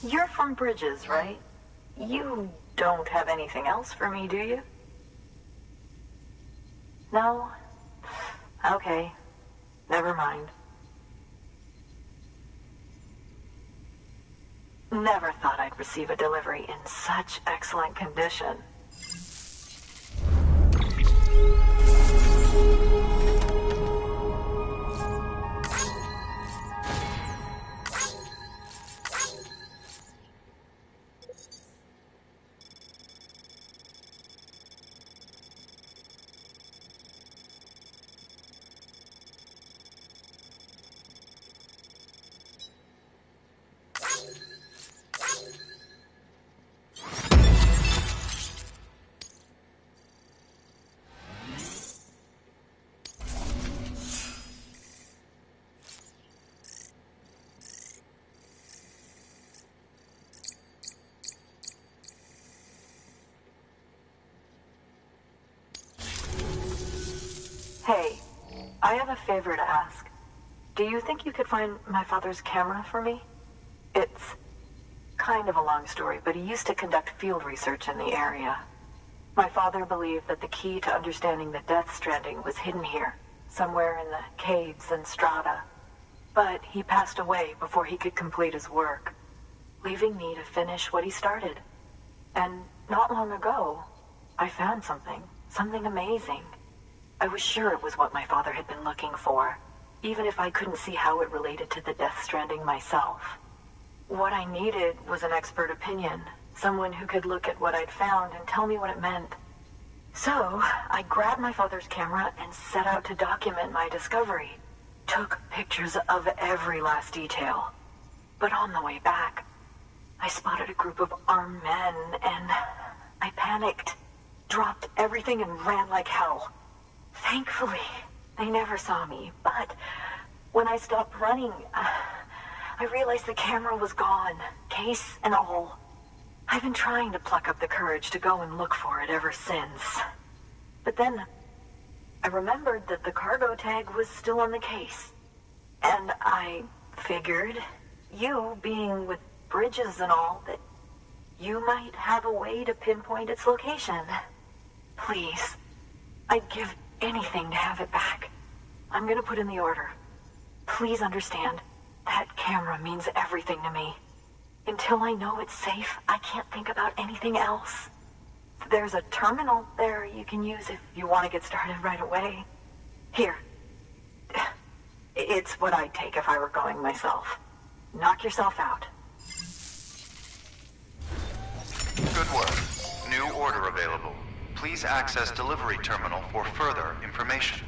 You're from Bridges, right? You don't have anything else for me, do you? No? Okay. Never mind. Never thought I'd receive a delivery in such excellent condition. Hey, I have a favor to ask. Do you think you could find my father's camera for me? It's kind of a long story, but he used to conduct field research in the area. My father believed that the key to understanding the Death Stranding was hidden here, somewhere in the caves and strata. But he passed away before he could complete his work, leaving me to finish what he started. And not long ago, I found something amazing. I was sure it was what my father had been looking for, even if I couldn't see how it related to the Death Stranding myself. What I needed was an expert opinion, someone who could look at what I'd found and tell me what it meant. So, I grabbed my father's camera and set out to document my discovery. Took pictures of every last detail. But on the way back, I spotted a group of armed men and I panicked, dropped everything and ran like hell. Thankfully, they never saw me, but when I stopped running, I realized the camera was gone, case and all. I've been trying to pluck up the courage to go and look for it ever since. But then, I remembered that the cargo tag was still on the case. And I figured, you being with Bridges and all, that you might have a way to pinpoint its location. Please, I'd give anything to have it back. I'm gonna put in the order. Please understand, that camera means everything to me. Until I know it's safe, I can't think about anything else. There's a terminal there you can use if you want to get started right away. Here. It's what I'd take if I were going myself. Knock yourself out. Good work. New order available. Please access delivery terminal for further information.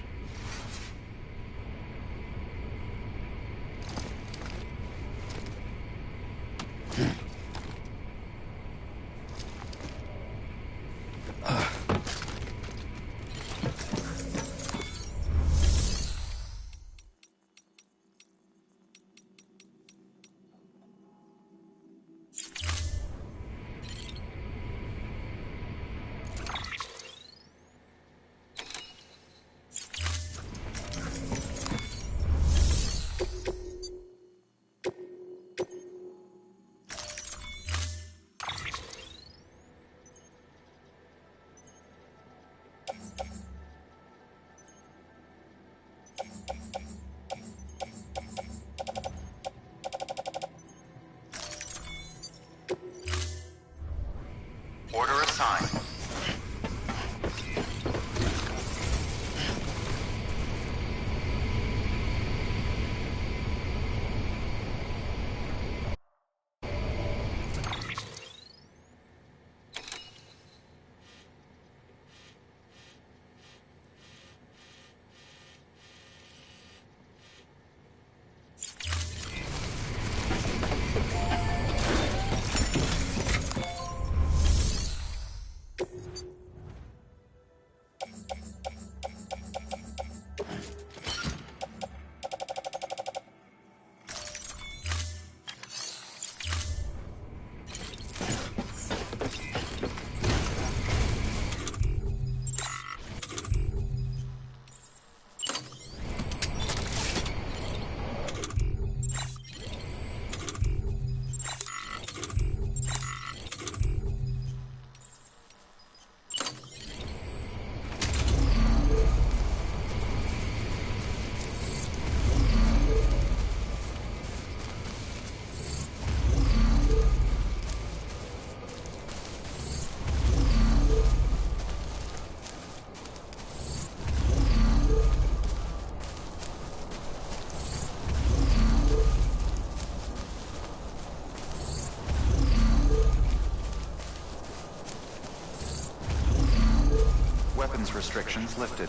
restrictions lifted.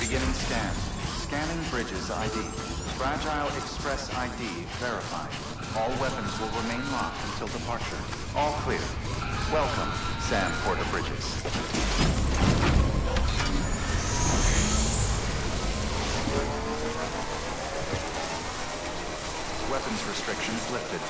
Beginning scan. Scanning bridges ID. Fragile Express ID verified. All weapons will remain locked until departure. All clear. Welcome, Sam Porter Bridges. Weapons restrictions lifted.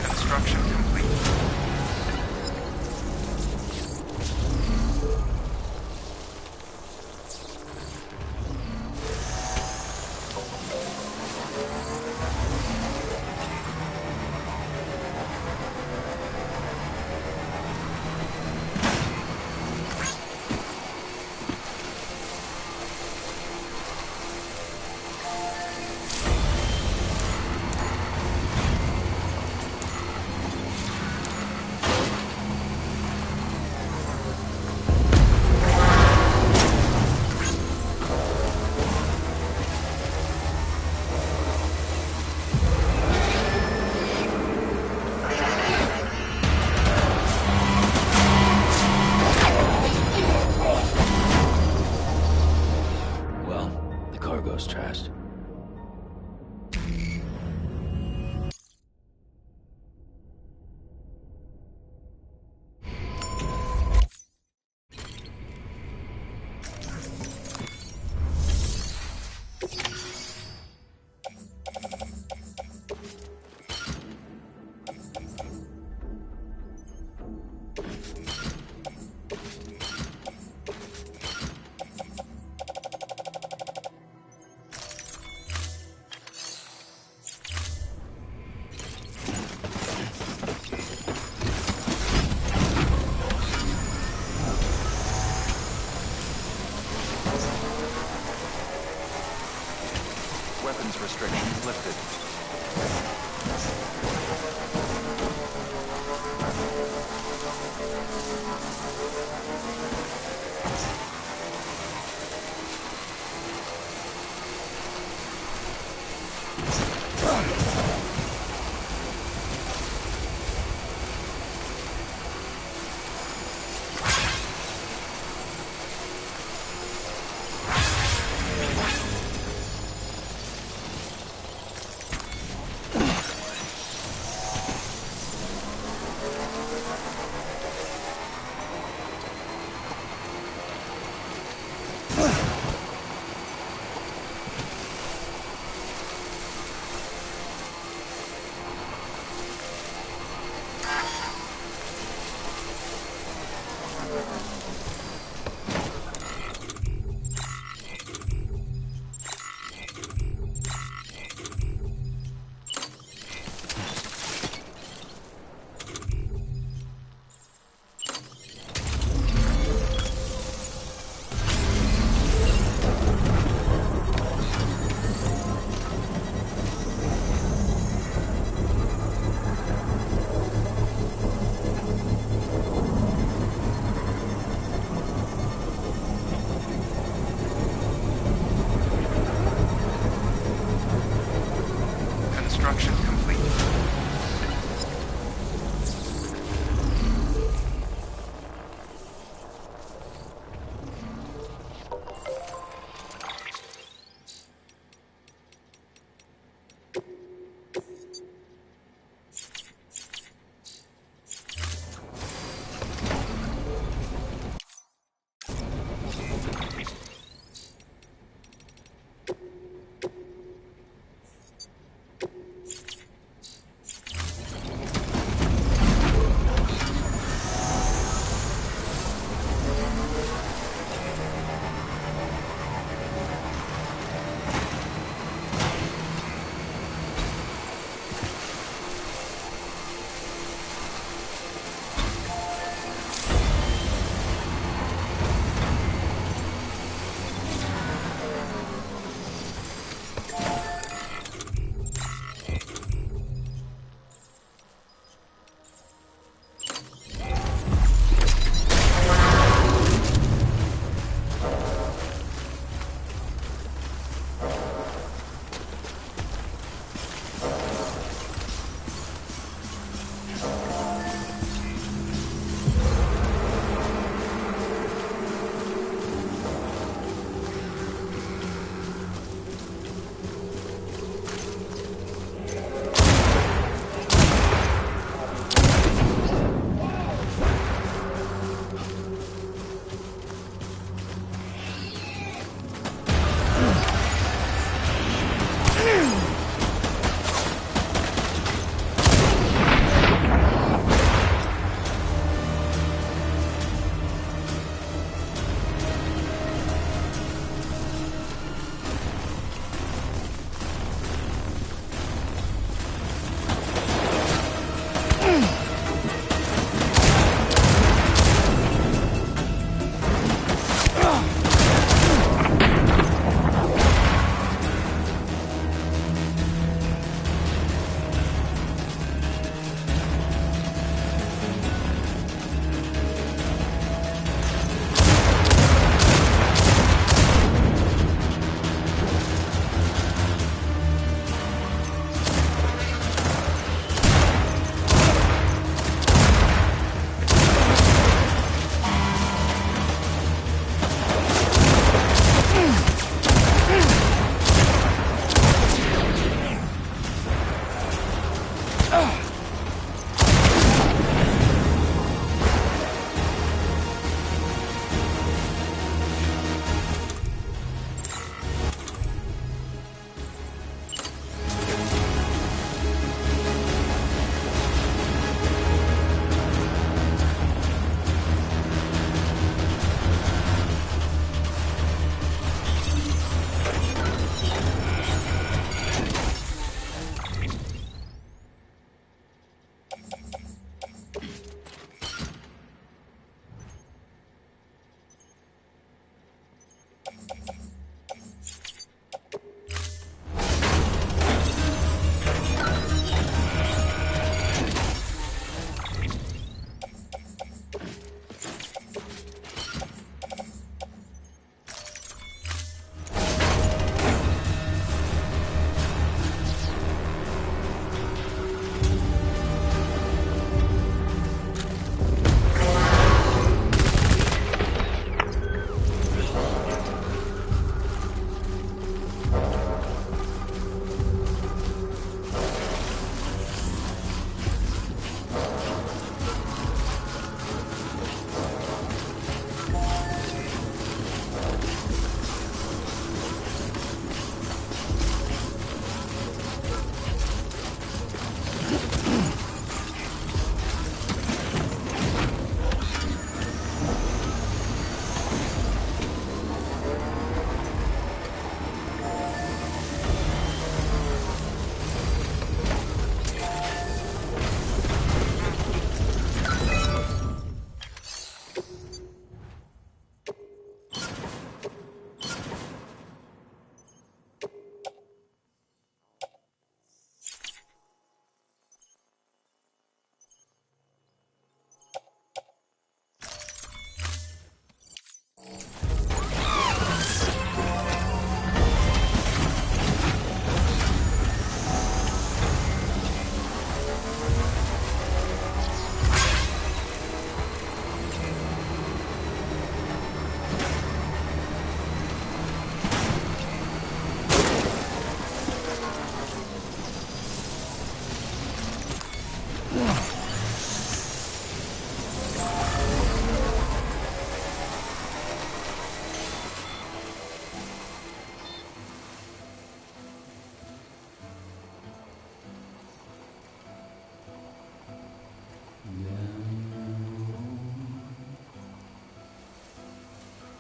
Construction complete. Cargo's trashed. Weapons restrictions lifted.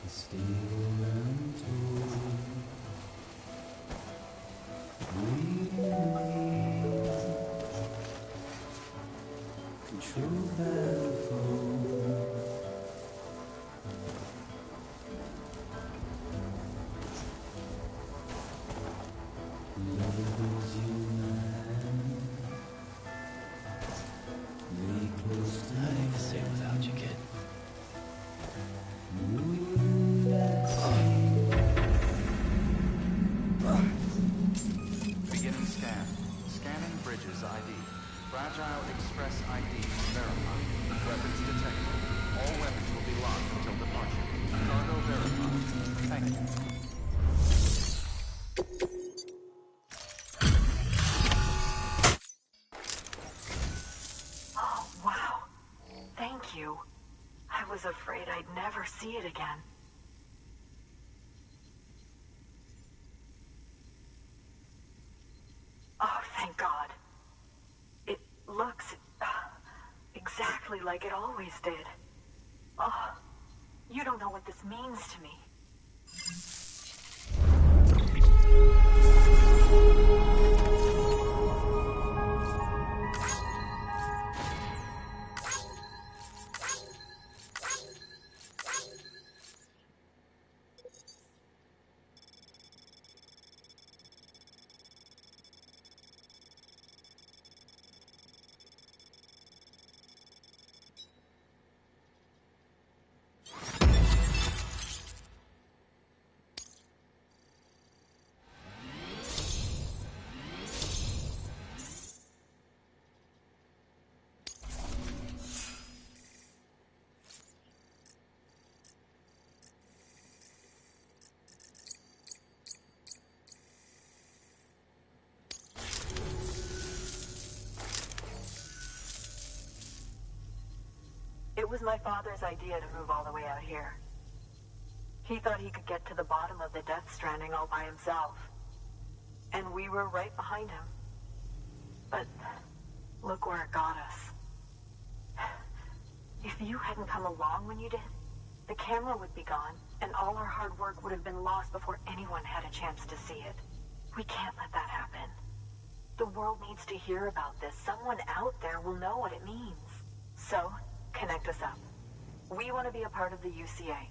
Still untold, breathing control battlefield. Lovers unite, lay close to I ain't the same without you, kid. Beginning scan. Scanning bridges ID. Fragile Express ID verified. Weapons detected. All weapons will be locked until departure. Cargo verified. Thank you. Oh, wow. Thank you. I was afraid I'd never see it again. Oh, thank God. It looks exactly like it always did. Oh, you don't know what this means to me. It was my father's idea to move all the way out here. He thought he could get to the bottom of the Death Stranding all by himself. And we were right behind him. But look where it got us. If you hadn't come along when you did, the camera would be gone, and all our hard work would have been lost before anyone had a chance to see it. We can't let that happen. The world needs to hear about this. Someone out there will know what it means. So, connect us up. We want to be a part of the UCA.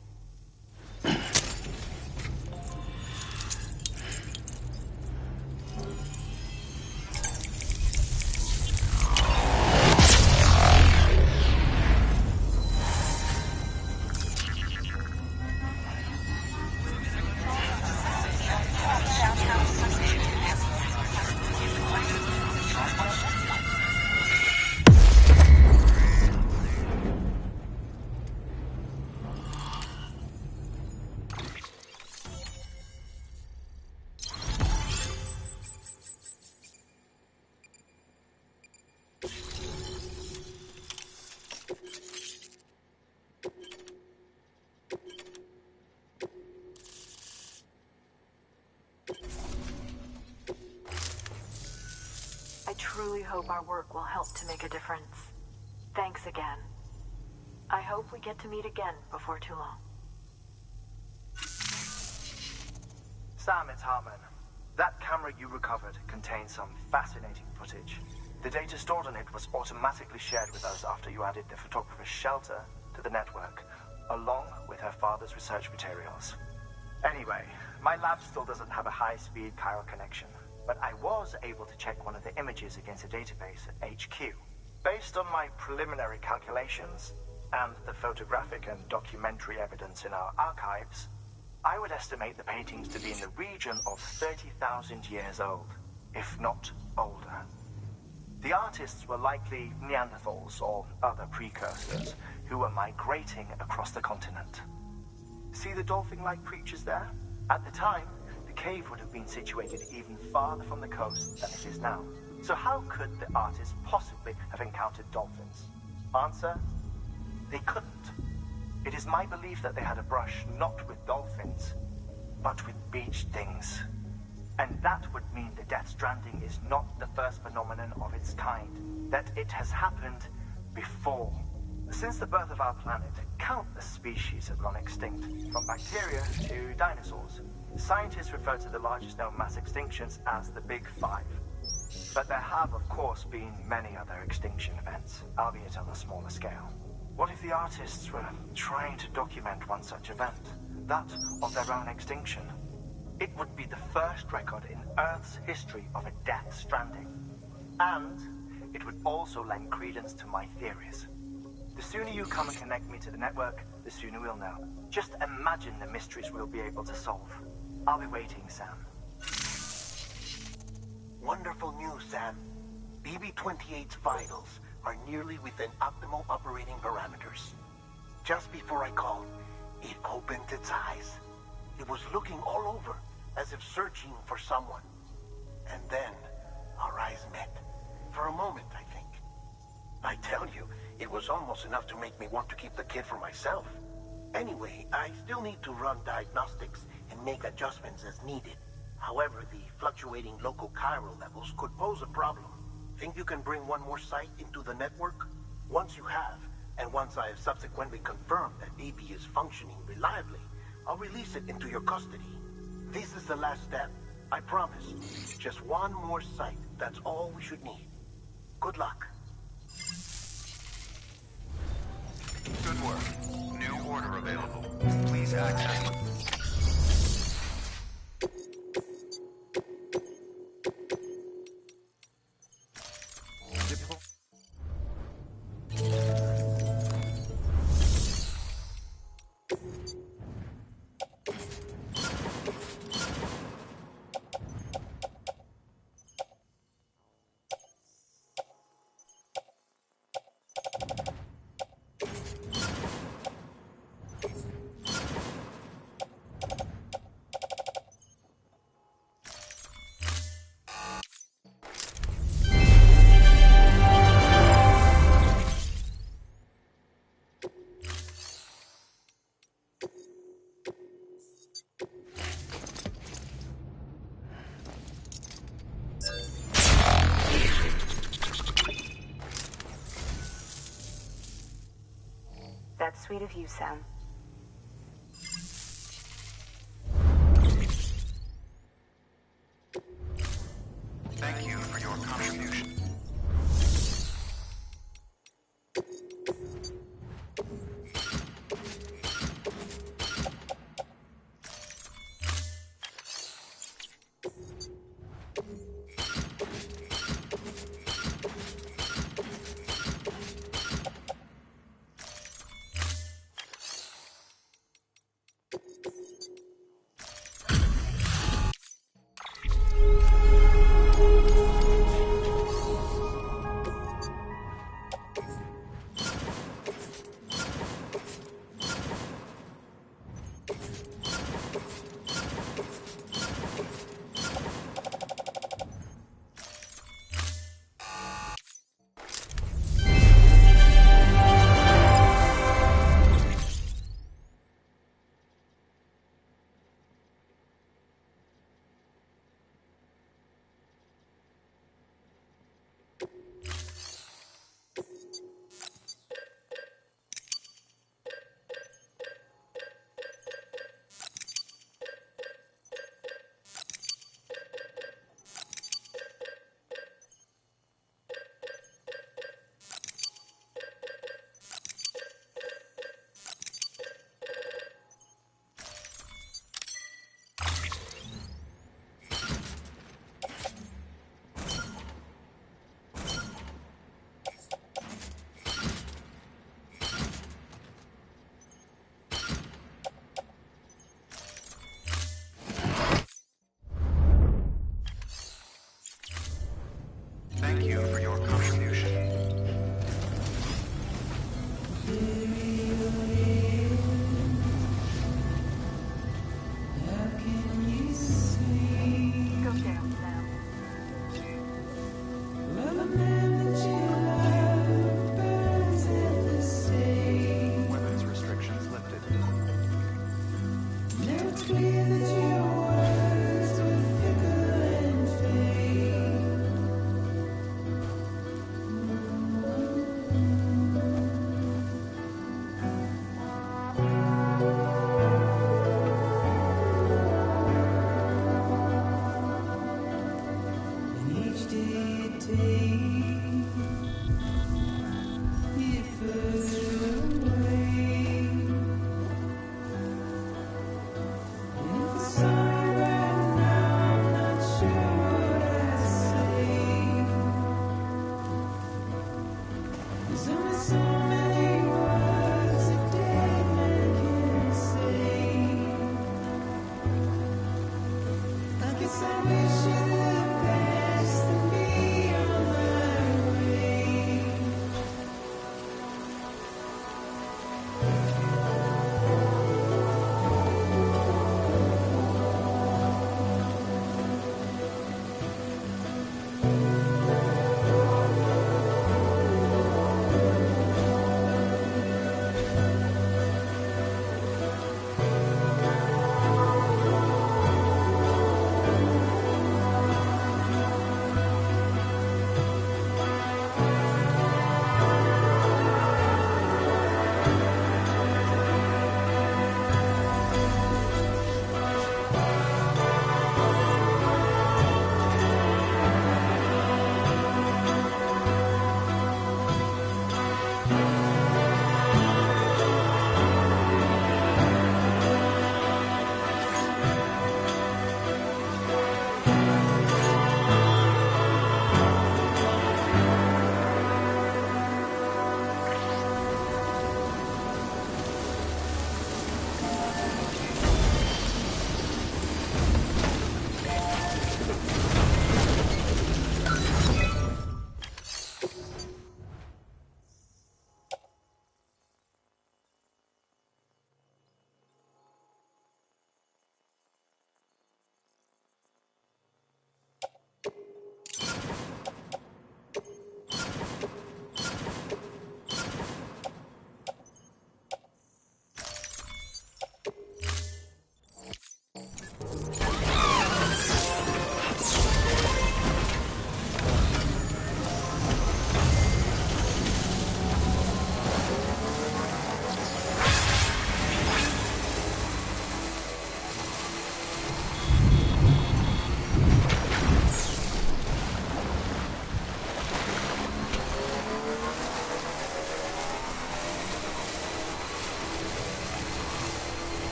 I truly hope our work will help to make a difference. Thanks again. I hope we get to meet again before too long. Sam, it's Hartman. That camera you recovered contains some fascinating footage. The data stored on it was automatically shared with us after you added the photographer's shelter to the network, along with her father's research materials. Anyway, my lab still doesn't have a high-speed chiral connection, but I was able to check one of the images against a database at HQ. Based on my preliminary calculations and the photographic and documentary evidence in our archives, I would estimate the paintings to be in the region of 30,000 years old, if not older. The artists were likely Neanderthals or other precursors who were migrating across the continent. See the dolphin-like creatures there? At the time, the cave would have been situated even farther from the coast than it is now. So how could the artists possibly have encountered dolphins? Answer: they couldn't. It is my belief that they had a brush not with dolphins, but with beach things. And that would mean the Death Stranding is not the first phenomenon of its kind, that it has happened before. Since the birth of our planet, countless species have gone extinct, from bacteria to dinosaurs. Scientists refer to the largest known mass extinctions as the Big Five. But there have, of course, been many other extinction events, albeit on a smaller scale. What if the artists were trying to document one such event, that of their own extinction? It would be the first record in Earth's history of a death stranding. And it would also lend credence to my theories. The sooner you come and connect me to the network, the sooner we'll know. Just imagine the mysteries we'll be able to solve. I'll be waiting, Sam. Wonderful news, Sam. BB-28's vitals are nearly within optimal operating parameters. Just before I called, it opened its eyes. It was looking all over, as if searching for someone. And then, our eyes met. For a moment, I think. I tell you, it was almost enough to make me want to keep the kid for myself. Anyway, I still need to run diagnostics and make adjustments as needed. However, the fluctuating local chiral levels could pose a problem. Think you can bring one more site into the network? Once you have, and once I have subsequently confirmed that BB is functioning reliably, I'll release it into your custody. This is the last step. I promise. Just one more site. That's all we should need. Good luck. Good work. New order available. Please access. That's sweet of you, Sam. Thank you for your contribution. Thank you for your contribution. Go down, Sam. Weapons restrictions lifted.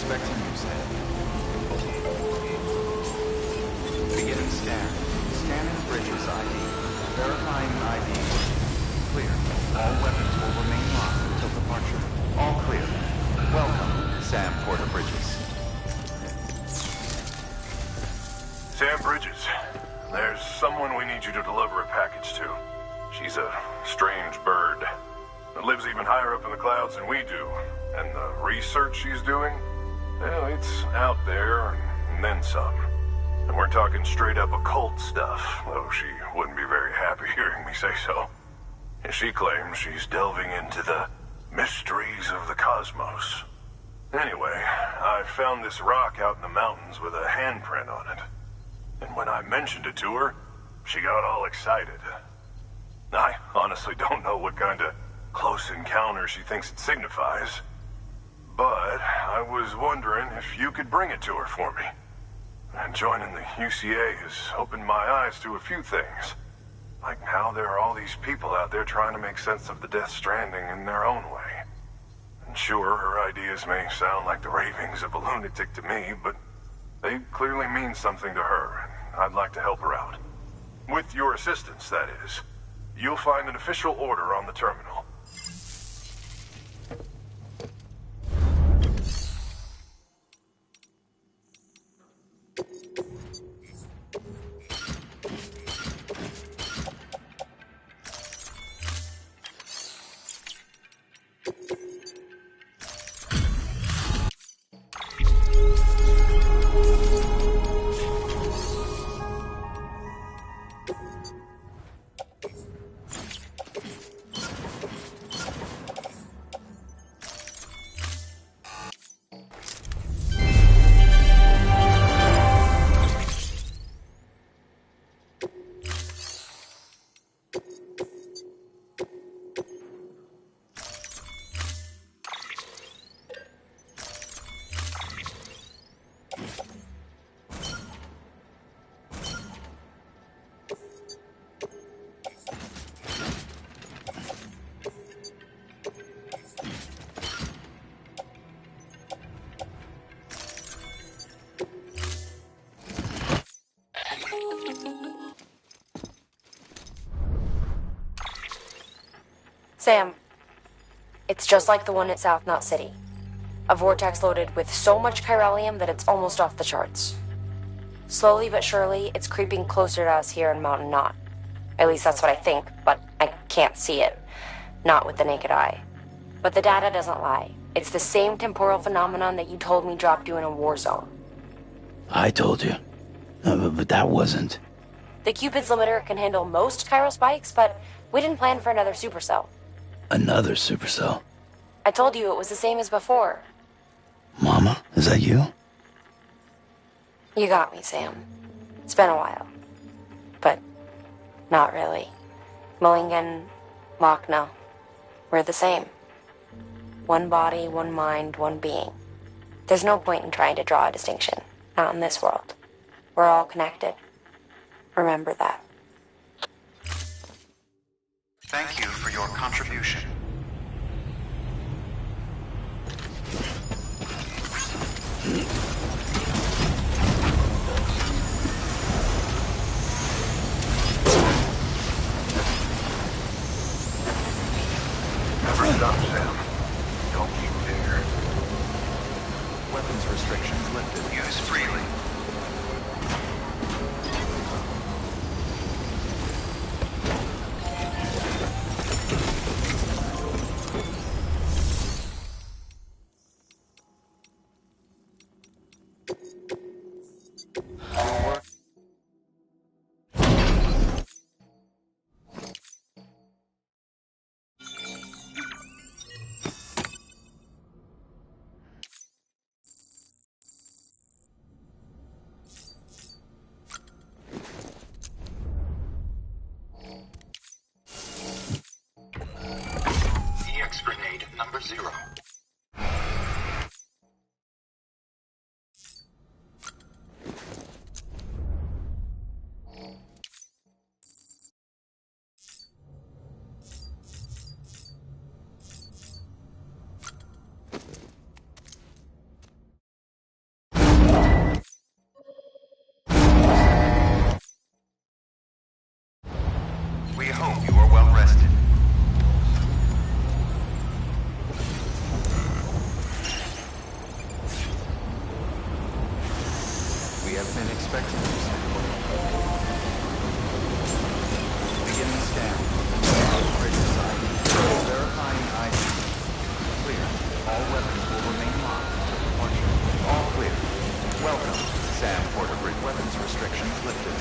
expecting you, Sam. Beginning scan. Scanning bridges ID. Verifying ID. Clear. All weapons will remain locked until departure. All clear. Welcome, Sam Porter Bridges. Sam Bridges, there's someone we need you to deliver a package to. She's a strange bird that lives even higher up in the clouds than we do. And the research she's doing, well, it's out there and then some. And we're talking straight up occult stuff, though she wouldn't be very happy hearing me say so. And she claims she's delving into the mysteries of the cosmos. Anyway, I found this rock out in the mountains with a handprint on it. And when I mentioned it to her, she got all excited. I honestly don't know what kind of close encounter she thinks it signifies. But I was wondering if you could bring it to her for me. And joining the UCA has opened my eyes to a few things. Like how there are all these people out there trying to make sense of the Death Stranding in their own way. And sure, her ideas may sound like the ravings of a lunatic to me, but they clearly mean something to her, and I'd like to help her out. With your assistance, that is. You'll find an official order on the terminal. Sam, it's just like the one at South Knot City. A vortex loaded with so much chiralium that it's almost off the charts. Slowly but surely, it's creeping closer to us here in Mountain Knot. At least that's what I think, but I can't see it. Not with the naked eye. But the data doesn't lie. It's the same temporal phenomenon that you told me dropped you in a war zone. I told you. But that wasn't. The Cupid's limiter can handle most chiral spikes, but we didn't plan for another supercell. Another supercell. I told you it was the same as before. Mama, is that you? You got me, Sam. It's been a while. But not really. Mulligan, Lochna, we're the same. One body, one mind, one being. There's no point in trying to draw a distinction. Not in this world. We're all connected. Remember that. Thank you for your contribution. Never stop, Sam. Don't you dare. Weapons restrictions lifted. Use freely. have been expecting you, Sam. Beginning scan. Bridges ID. Verifying ID. Clear. All weapons will remain locked until departure. All clear. Welcome, Sam Porter Bridge. Weapons restrictions lifted.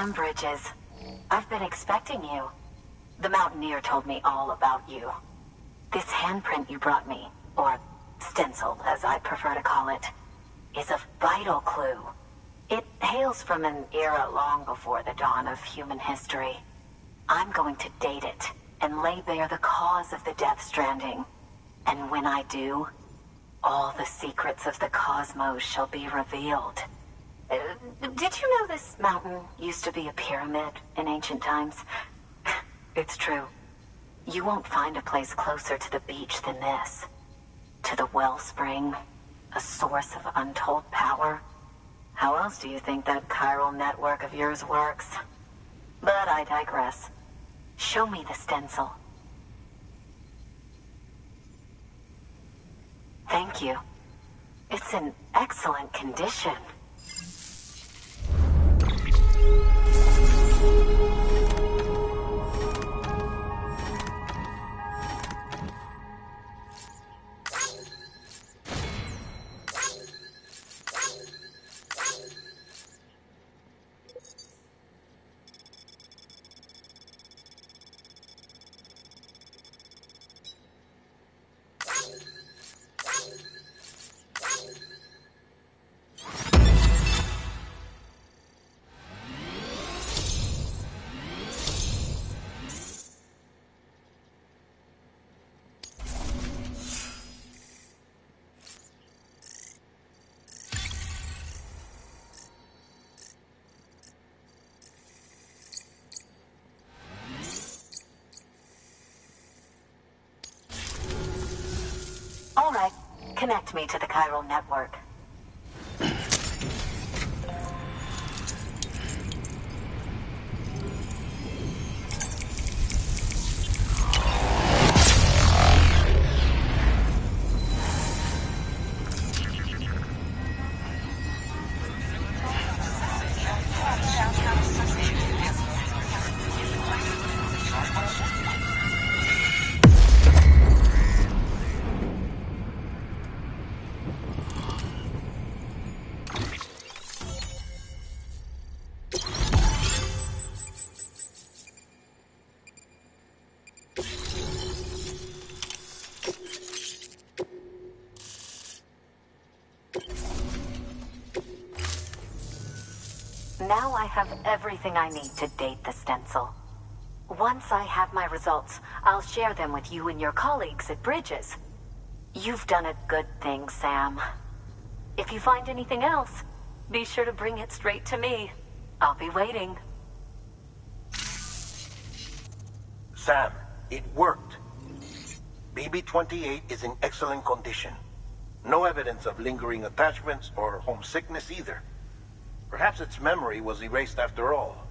Sam Bridges. I've been expecting you. The Mountaineer told me all about you. This handprint you brought me, or stencil, as I prefer to call it, is a vital clue. It hails from an era long before the dawn of human history. I'm going to date it and lay bare the cause of the Death Stranding. And when I do, all the secrets of the cosmos shall be revealed. Did you know this mountain used to be a pyramid in ancient times? It's true. You won't find a place closer to the beach than this. To the wellspring, a source of untold power. How else do you think that chiral network of yours works? But I digress. Show me the stencil. Thank you. It's in excellent condition. Connect me to the chiral network. Now I have everything I need to date the stencil. Once I have my results, I'll share them with you and your colleagues at Bridges. You've done a good thing, Sam. If you find anything else, be sure to bring it straight to me. I'll be waiting. Sam, it worked. BB-28 is in excellent condition. No evidence of lingering attachments or homesickness either. Perhaps its memory was erased after all.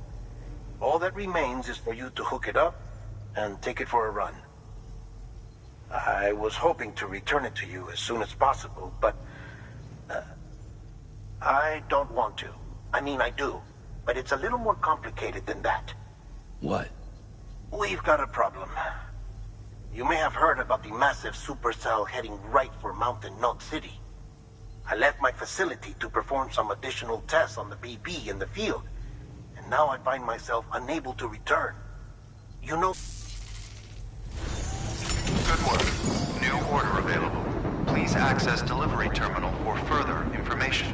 All that remains is for you to hook it up and take it for a run. I was hoping to return it to you as soon as possible, but I don't want to. I mean, I do, but it's a little more complicated than that. What? We've got a problem. You may have heard about the massive supercell heading right for Mountain Knot City. I left my facility to perform some additional tests on the BB in the field, and now I find myself unable to return. You know... Good work. New order available. Please access delivery terminal for further information.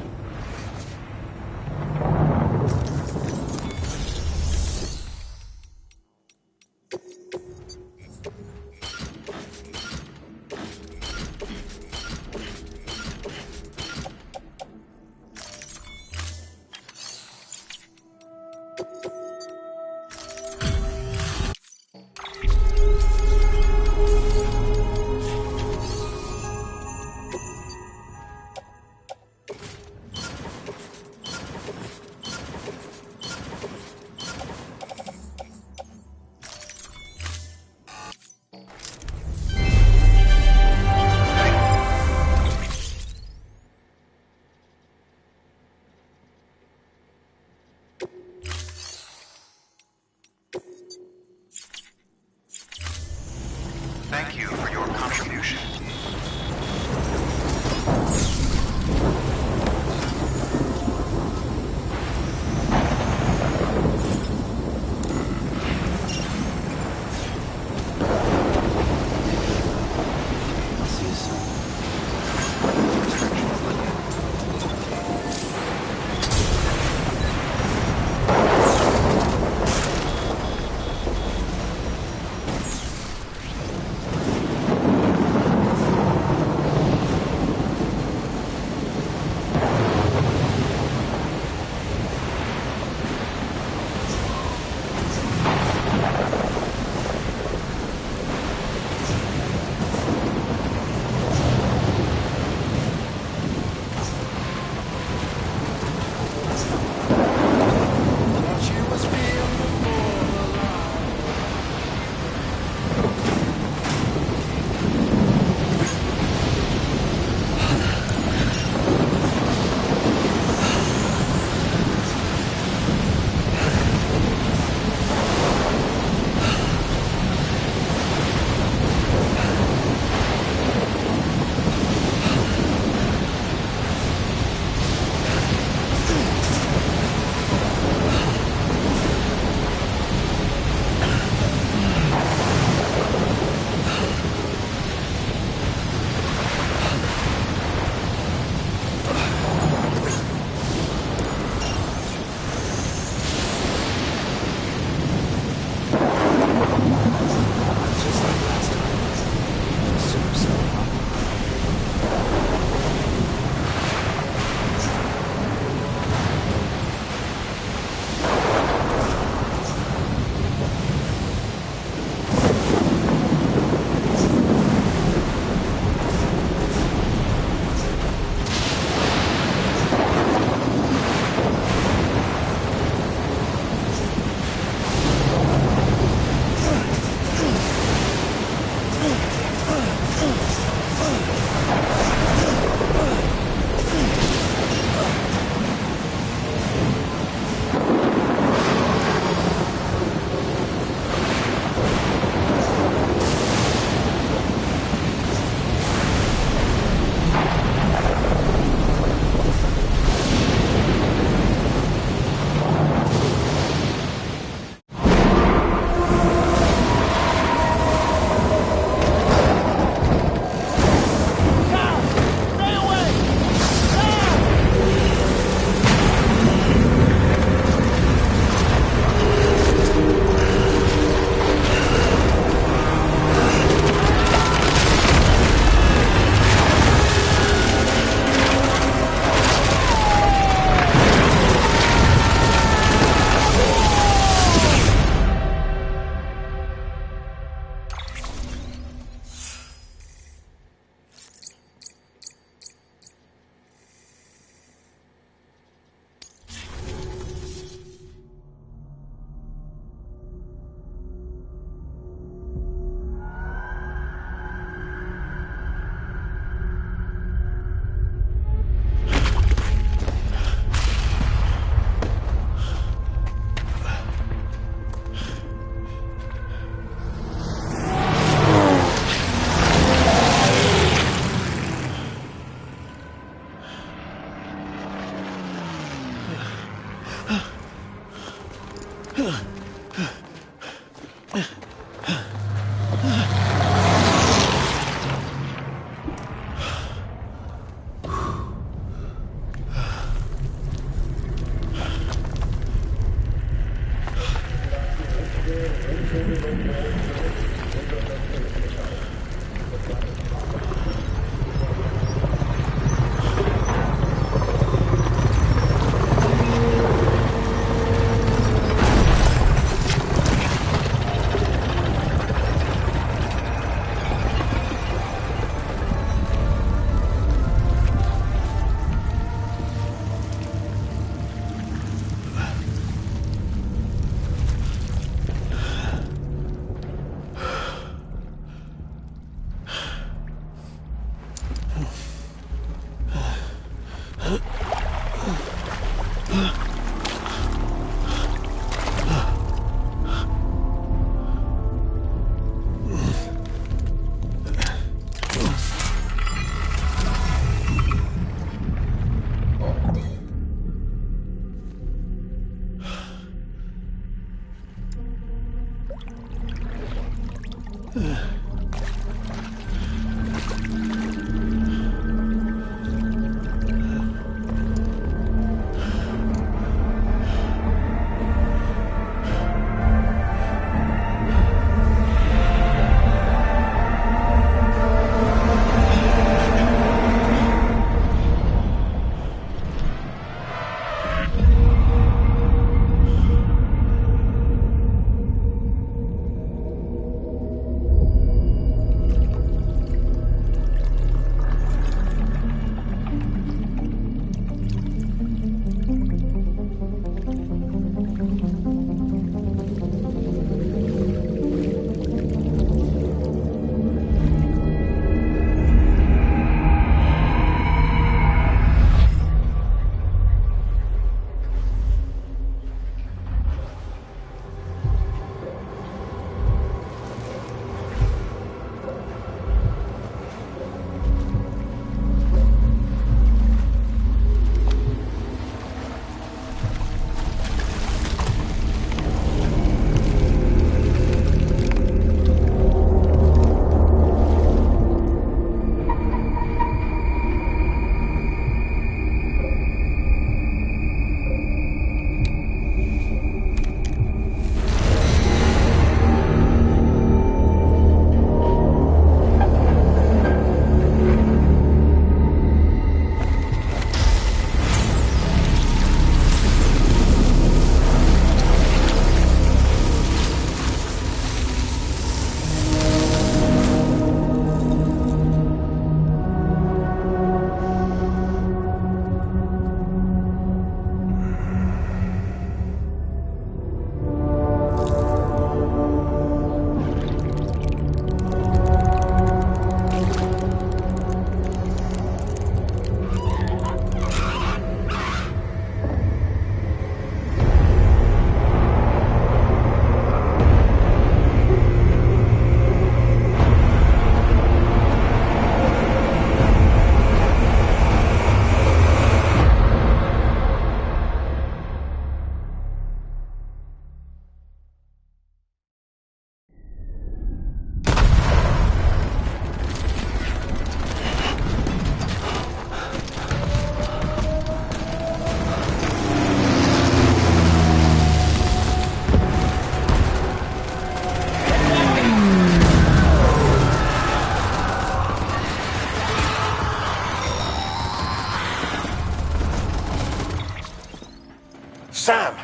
Sam!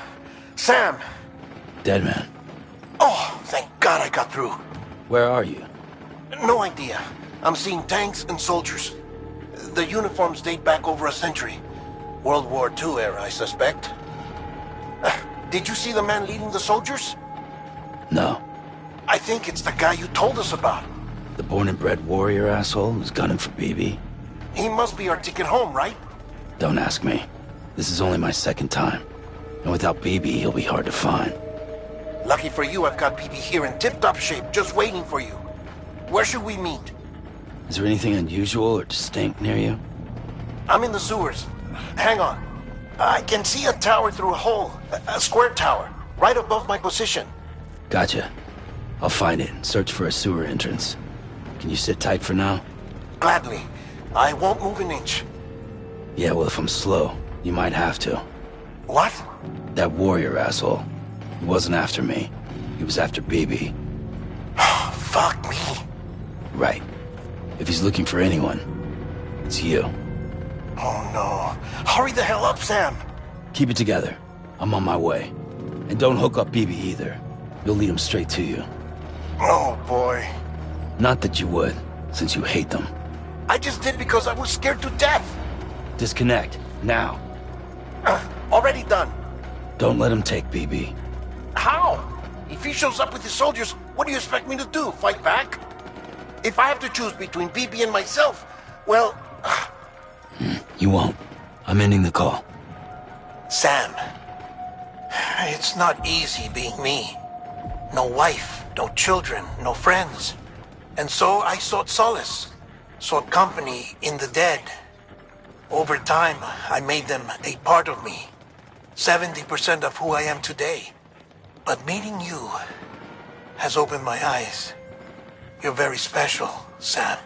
Sam! Dead man. Oh, thank God I got through. Where are you? No idea. I'm seeing tanks and soldiers. The uniforms date back over a century. World War II era, I suspect. Did you see the man leading the soldiers? No. I think it's the guy you told us about. The born and bred warrior asshole who's gunning for BB? He must be our ticket home, right? Don't ask me. This is only my second time. And without BB, he'll be hard to find. Lucky for you, I've got BB here in tip-top shape, just waiting for you. Where should we meet? Is there anything unusual or distinct near you? I'm in the sewers. Hang on. I can see a tower through a hole. A square tower. right above my position. Gotcha. I'll find it and search for a sewer entrance. Can you sit tight for now? Gladly. I won't move an inch. Yeah, well, if I'm slow, you might have to. What? That warrior asshole. He wasn't after me. He was after BB. Fuck me. Right. If he's looking for anyone, it's you. Oh no. Hurry the hell up, Sam. Keep it together. I'm on my way. And don't hook up BB either. You'll lead him straight to you. Oh boy. Not that you would, since you hate them. I just did because I was scared to death. Disconnect, now. Already done. Don't let him take BB. How? If he shows up with his soldiers, what do you expect me to do? Fight back? If I have to choose between BB and myself, well... You won't. I'm ending the call. Sam, it's not easy being me. No wife, no children, no friends. And so I sought solace, sought company in the dead. Over time, I made them a part of me. 70% of who I am today. But meeting you has opened my eyes. You're very special, Sam.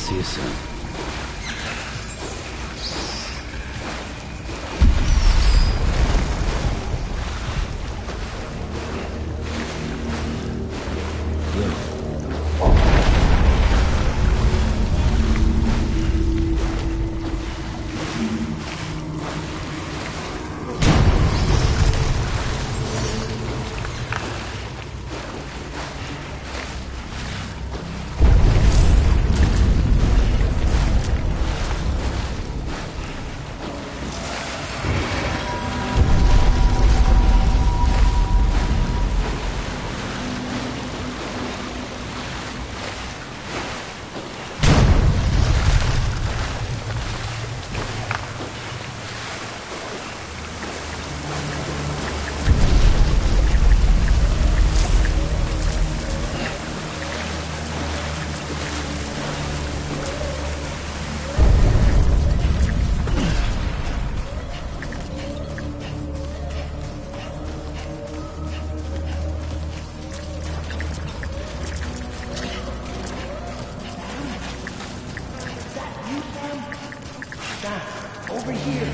See you soon. Over here.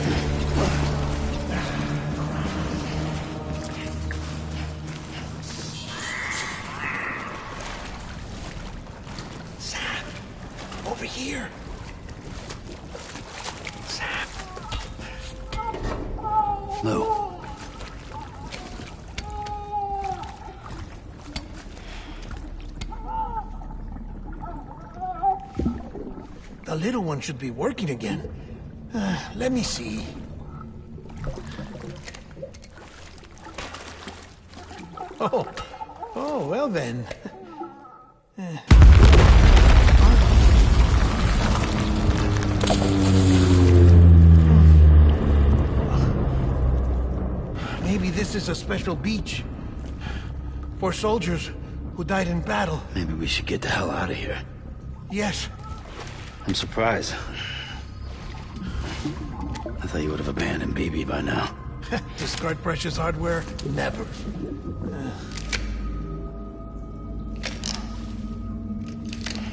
Sam, over here. Sam. Lou. The little one should be working again. Let me see. Oh, well then. Maybe this is a special beach. For soldiers who died in battle. Maybe we should get the hell out of here. Yes. I'm surprised. I thought you would have abandoned BB by now. Discard precious hardware? Never.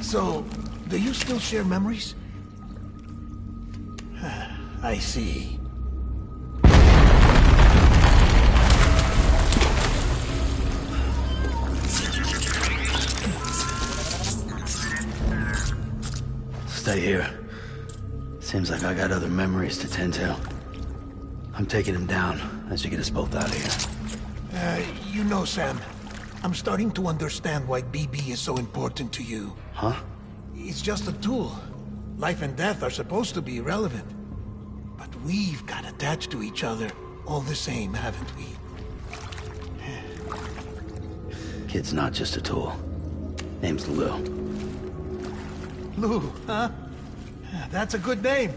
So, do you still share memories? I see. Stay here. Seems like I got other memories to tend to. I'm taking him down as you get us both out of here. You know, Sam, I'm starting to understand why BB is so important to you. Huh? It's just a tool. Life and death are supposed to be irrelevant. But we've got attached to each other all the same, haven't we? Kid's not just a tool. Name's Lou. Lou, huh? That's a good name.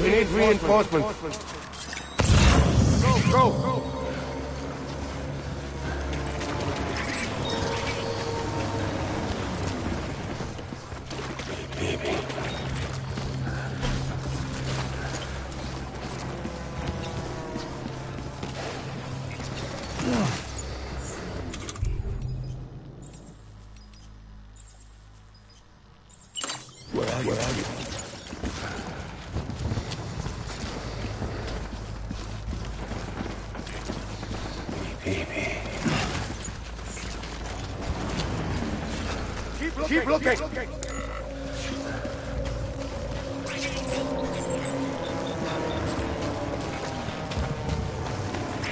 We need reinforcements. Go! Baby. Where are you? Baby. Keep looking.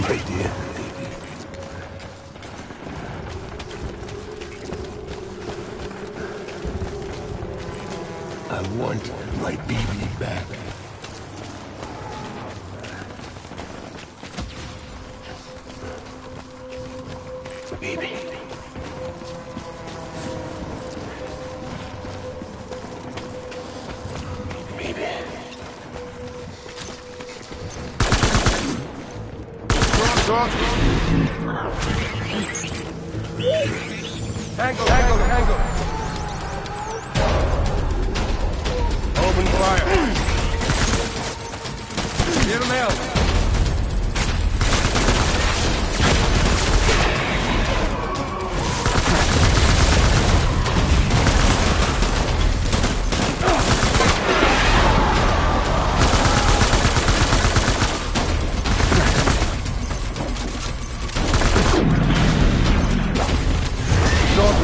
Right there, baby. I want my baby back. Baby. Tango. Open fire. Clear them out.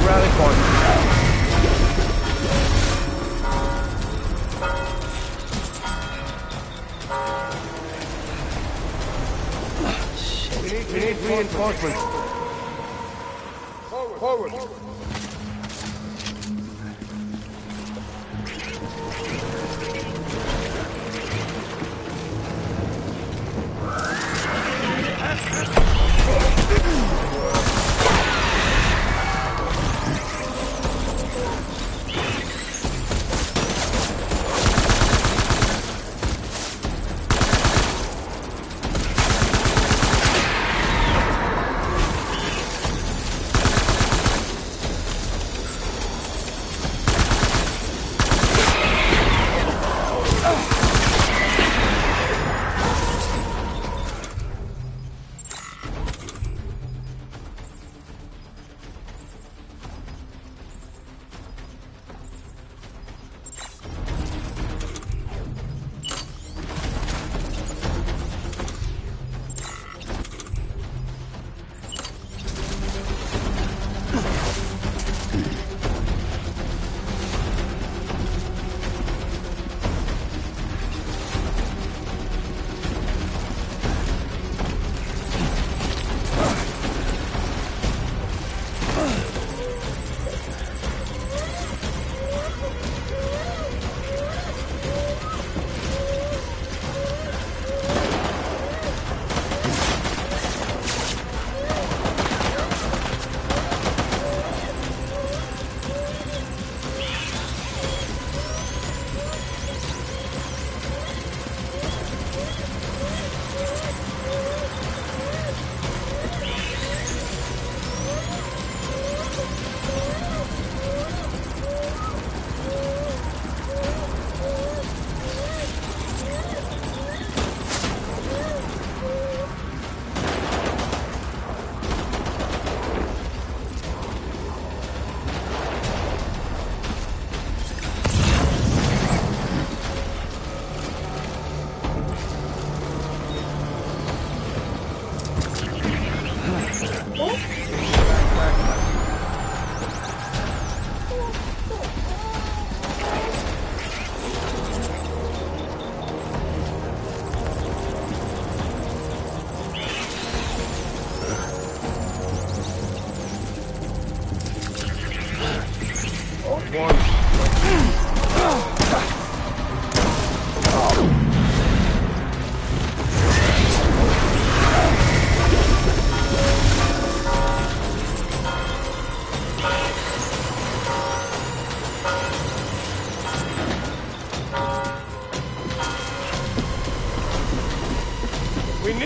Rally point. We need reinforcements. Forward.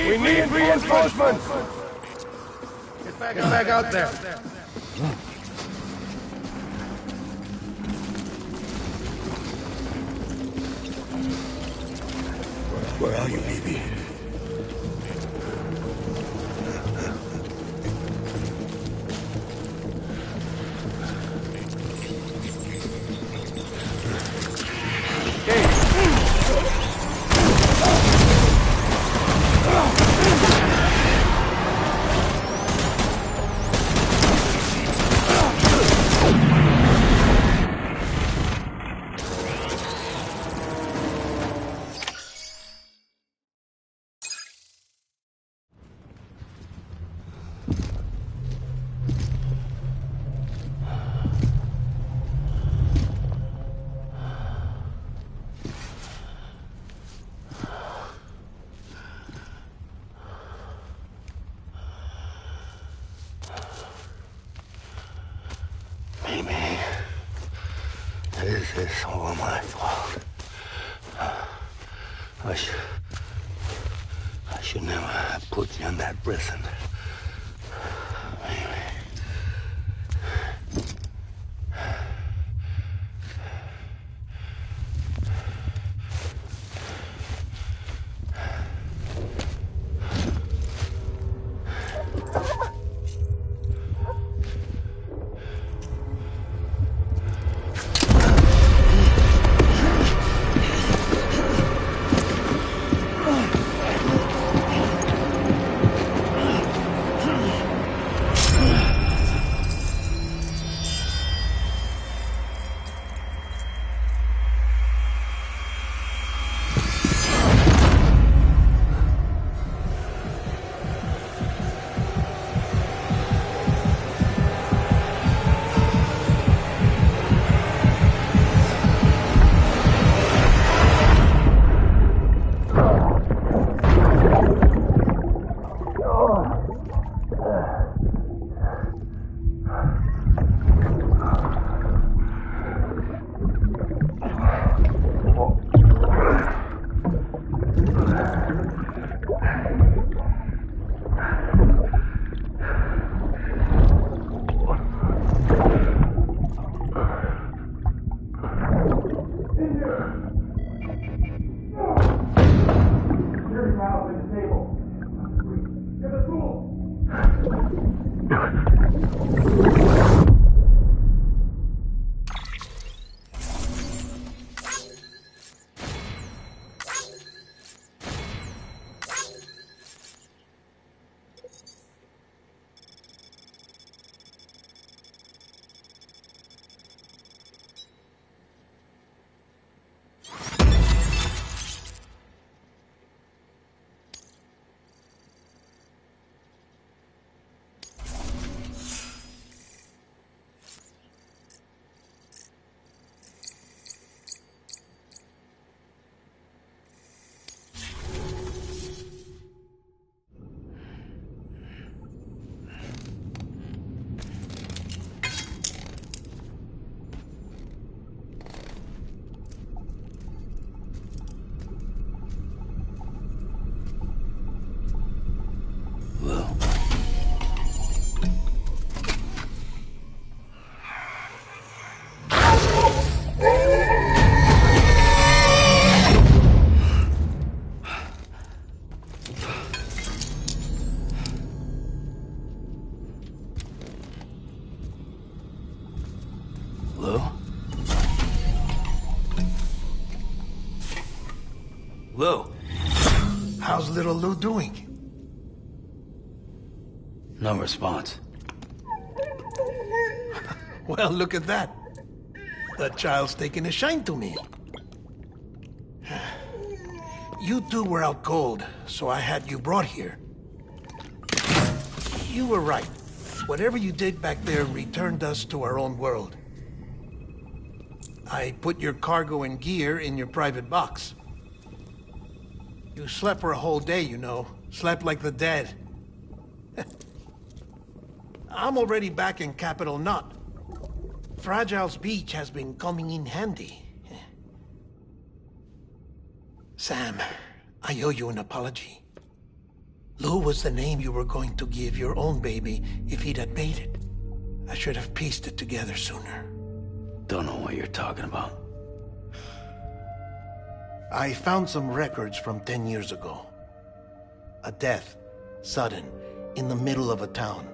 We need reinforcements! Get back out there. Where are you, baby? This is all my fault. I should never have put you in that prison. Lou. How's little Lou doing? No response. Well, look at that. The child's taking a shine to me. You two were out cold, so I had you brought here. You were right. Whatever you did back there returned us to our own world. I put your cargo and gear in your private box. You slept for a whole day, you know. Slept like the dead. I'm already back in Capital Knot. Fragile's beach has been coming in handy. Sam, I owe you an apology. Lou was the name you were going to give your own baby if he'd had made it. I should have pieced it together sooner. Don't know what you're talking about. I found some records from 10 years ago. A death, sudden, in the middle of a town.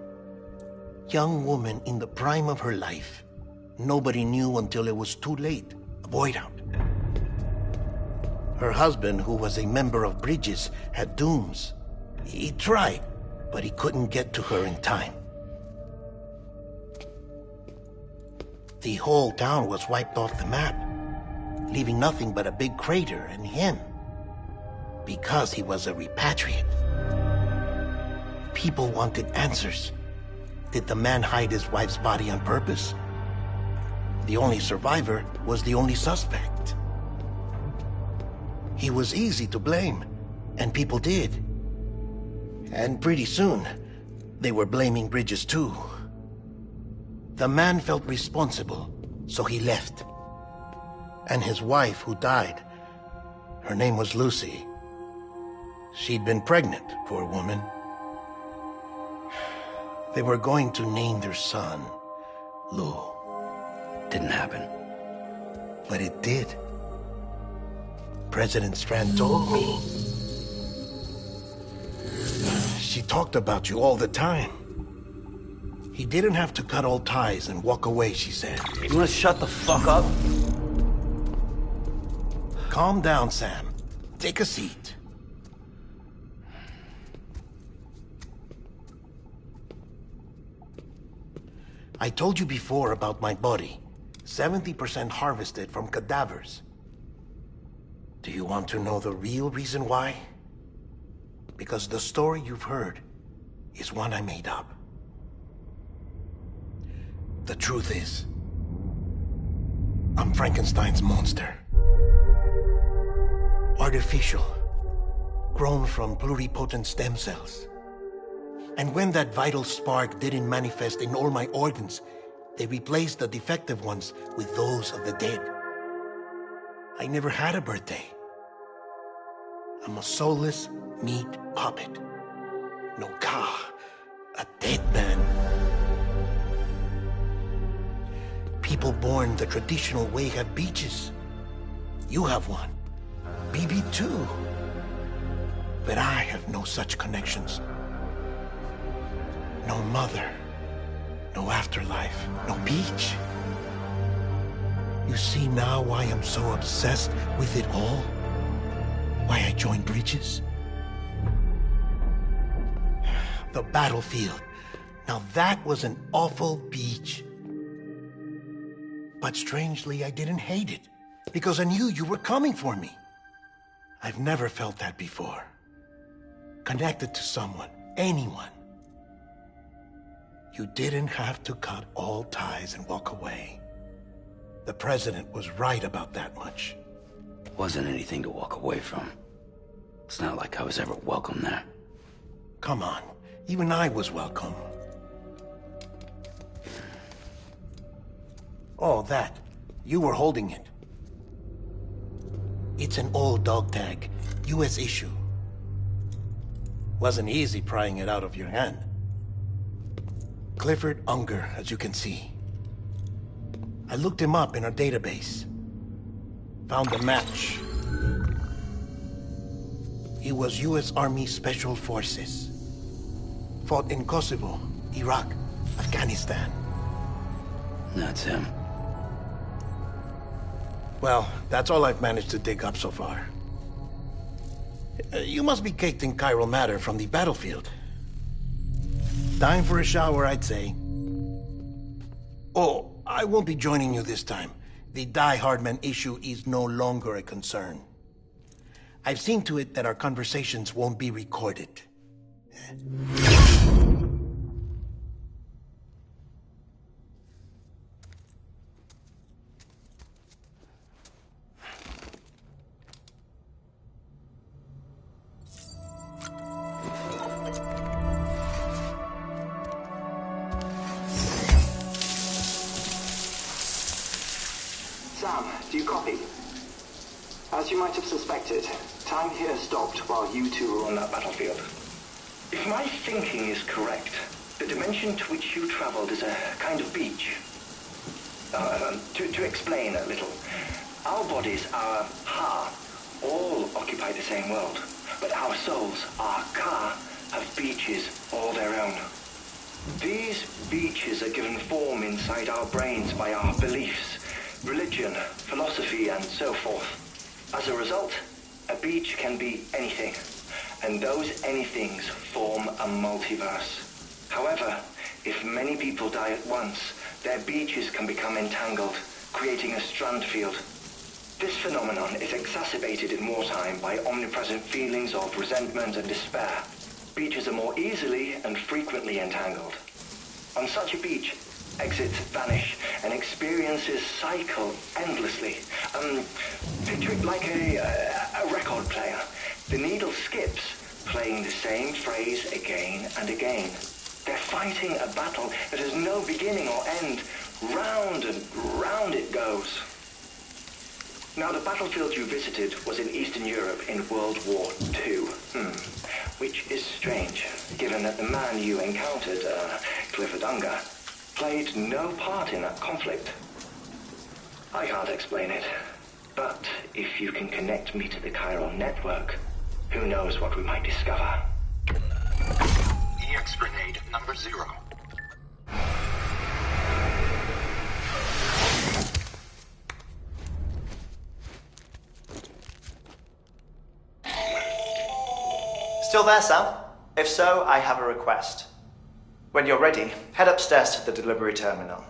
Young woman in the prime of her life. Nobody knew until it was too late. A void out. Her husband, who was a member of Bridges, had dooms. He tried, but he couldn't get to her in time. The whole town was wiped off the map, leaving nothing but a big crater and him. Because he was a repatriate. People wanted answers. Did the man hide his wife's body on purpose? The only survivor was the only suspect. He was easy to blame, and people did. And pretty soon, they were blaming Bridges too. The man felt responsible, so he left. And his wife, who died, her name was Lucy. She'd been pregnant, poor woman. They were going to name their son Lou. Didn't happen. But it did. President Strand told me. She talked about you all the time. He didn't have to cut all ties and walk away, she said. You wanna shut the fuck up? Calm down, Sam. Take a seat. I told you before about my body. 70% harvested from cadavers. Do you want to know the real reason why? Because the story you've heard is one I made up. The truth is, I'm Frankenstein's monster. Artificial, grown from pluripotent stem cells. And when that vital spark didn't manifest in all my organs, they replaced the defective ones with those of the dead. I never had a birthday. I'm a soulless meat puppet. No car, a dead man. People born the traditional way have beaches. You have one. BB too. But I have no such connections. No mother, no afterlife, no beach. You see now why I'm so obsessed with it all? Why I joined Bridges? The battlefield. Now that was an awful beach. But strangely, I didn't hate it, because I knew you were coming for me. I've never felt that before. Connected to someone, anyone. You didn't have to cut all ties and walk away. The president was right about that much. Wasn't anything to walk away from. It's not like I was ever welcome there. Come on, even I was welcome. Oh, that. You were holding it. It's an old dog tag, US issue. Wasn't easy prying it out of your hand. Clifford Unger, as you can see. I looked him up in our database. Found a match. He was US Army Special Forces. Fought in Kosovo, Iraq, Afghanistan. That's him. Well, that's all I've managed to dig up so far. You must be caked in chiral matter from the battlefield. Time for a shower, I'd say. Oh, I won't be joining you this time. The Die Hardman issue is no longer a concern. I've seen to it that our conversations won't be recorded. Sam, do you copy? As you might have suspected, time here stopped while you two were on that battlefield. If my thinking is correct, the dimension to which you traveled is a kind of beach. To explain a little, our bodies, our Ha, all occupy the same world, but our souls, our Ka, have beaches all their own. These beaches are given form inside our brains by our beliefs, religion, philosophy, and so forth. As a result, a beach can be anything, and those anythings form a multiverse. However, if many people die at once, their beaches can become entangled, creating a strand field. This phenomenon is exacerbated in wartime by omnipresent feelings of resentment and despair. Beaches are more easily and frequently entangled. On such a beach, exits vanish and experiences cycle endlessly. Picture it like a record player. The needle skips, playing the same phrase again and again. They're fighting a battle that has no beginning or end. Round and round it goes. Now, the battlefield you visited was in Eastern Europe in World War II. Which is strange, given that the man you encountered, Clifford Unger, played no part in that conflict. I can't explain it, but if you can connect me to the chiral network, who knows what we might discover. EX grenade number 0. Still there, Sam? If so, I have a request. When you're ready, head upstairs to the delivery terminal.